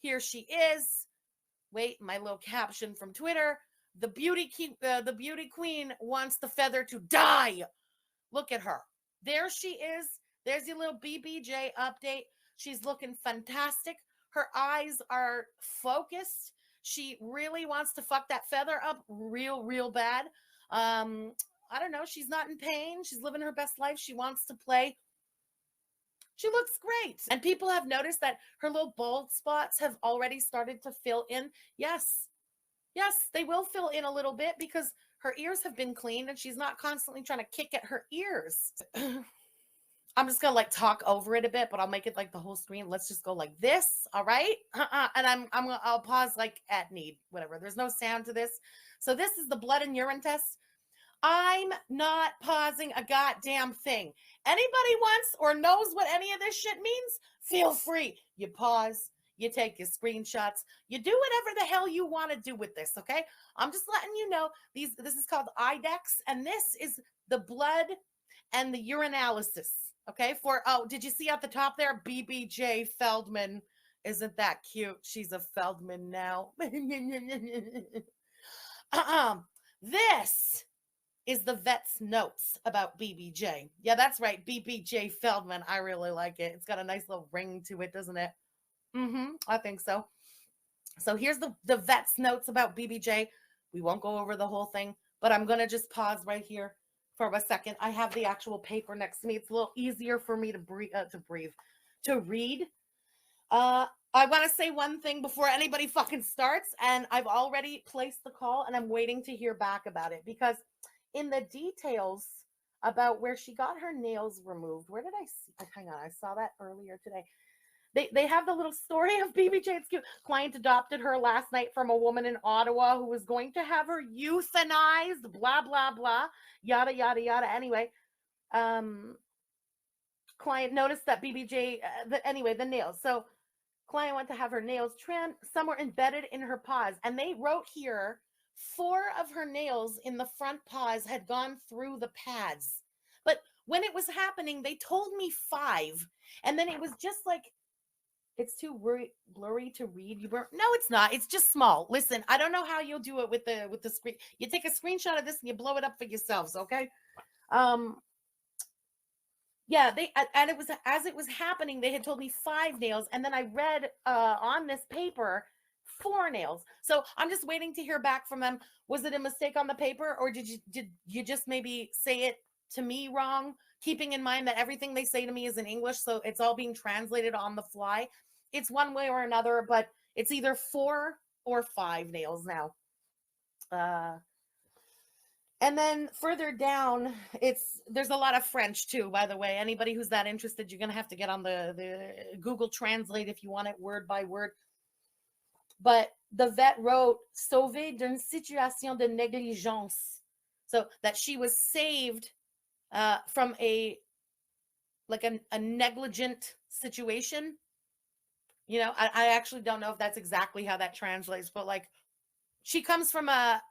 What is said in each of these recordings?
Here she is. Wait, my little caption from Twitter. The beauty queen wants the feather to die. Look at her. There she is. There's your little BBJ update. She's looking fantastic. Her eyes are focused. She really wants to fuck that feather up real bad. I don't know. She's not in pain. She's living her best life. She wants to play. She looks great. And people have noticed that her little bald spots have already started to fill in. Yes, they will fill in a little bit because her ears have been cleaned and she's not constantly trying to kick at her ears. I'm just gonna like talk over it a bit, but I'll make it like the whole screen. Let's just go like this, all right? And I'll pause like at need, whatever. There's no sound to this. So this is the blood and urine test. I'm not pausing a goddamn thing. Anybody wants or knows what any of this shit means? Feel free. You pause. You take your screenshots. You do whatever the hell you want to do with this, okay? I'm just letting you know this is called IDEX, and this is the blood and the urinalysis, okay? Did you see at the top there? BBJ Feldman. Isn't that cute? She's a Feldman now. This is the vet's notes about BBJ. Yeah, that's right. BBJ Feldman. I really like it. It's got a nice little ring to it, doesn't it? I think so. So here's the vet's notes about BBJ. We won't go over the whole thing, but I'm going to just pause right here for a second. I have the actual paper next to me. It's a little easier for me to read. I want to say one thing before anybody fucking starts, and I've already placed the call and I'm waiting to hear back about it because in the details about where she got her nails removed, where did I see? Hang on, I saw that earlier today. They have the little story of BBJ. It's cute. Client adopted her last night from a woman in Ottawa who was going to have her euthanized, blah, blah, blah, yada, yada, yada. Anyway, client noticed that BBJ, the nails. So client went to have her nails trimmed. Some were embedded in her paws. And they wrote here, 4 of her nails in the front paws had gone through the pads. But when it was happening, they told me 5. And then it was just like, it's too blurry to read. No, it's not. It's just small. Listen, I don't know how you'll do it with the screen. You take a screenshot of this and you blow it up for yourselves, okay? Yeah, and it was as it was happening, they had told me 5 nails, and then I read on this paper 4 nails. So I'm just waiting to hear back from them. Was it a mistake on the paper, or did you just maybe say it to me wrong? Keeping in mind that everything they say to me is in English, so it's all being translated on the fly. It's one way or another, but it's either 4 or 5 nails now. And then further down, there's a lot of French too, by the way. Anybody who's that interested, you're going to have to get on the Google Translate if you want it word by word. But the vet wrote, sauvé d'une situation de négligence. So that she was saved from a negligent situation. You know, I actually don't know if that's exactly how that translates, but like she comes from a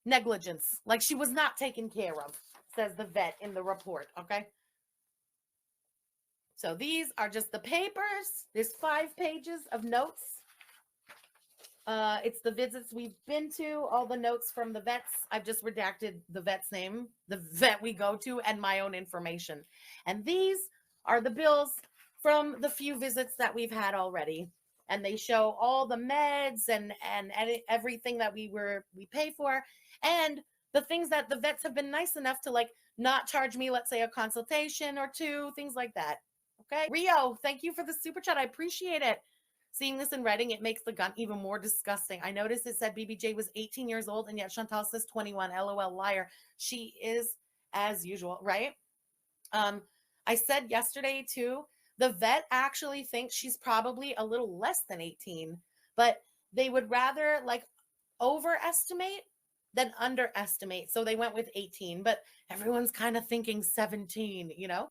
negligence, like she was not taken care of, says the vet in the report. Okay. So these are just the papers. There's 5 pages of notes. It's the visits we've been to, all the notes from the vets. I've just redacted the vet's name, the vet we go to, and my own information. And these are the bills from the few visits that we've had already. And they show all the meds and everything that we pay for, and the things that the vets have been nice enough to like not charge me, let's say a consultation or 2, things like that. Okay. Rio, thank you for the super chat. I appreciate it. Seeing this in writing, it makes the gun even more disgusting. I noticed it said BBJ was 18 years old, and yet Chantal says 21. LOL, liar. She is as usual, right? I said yesterday too, the vet actually thinks she's probably a little less than 18, but they would rather like overestimate than underestimate. So they went with 18, but everyone's kind of thinking 17, you know?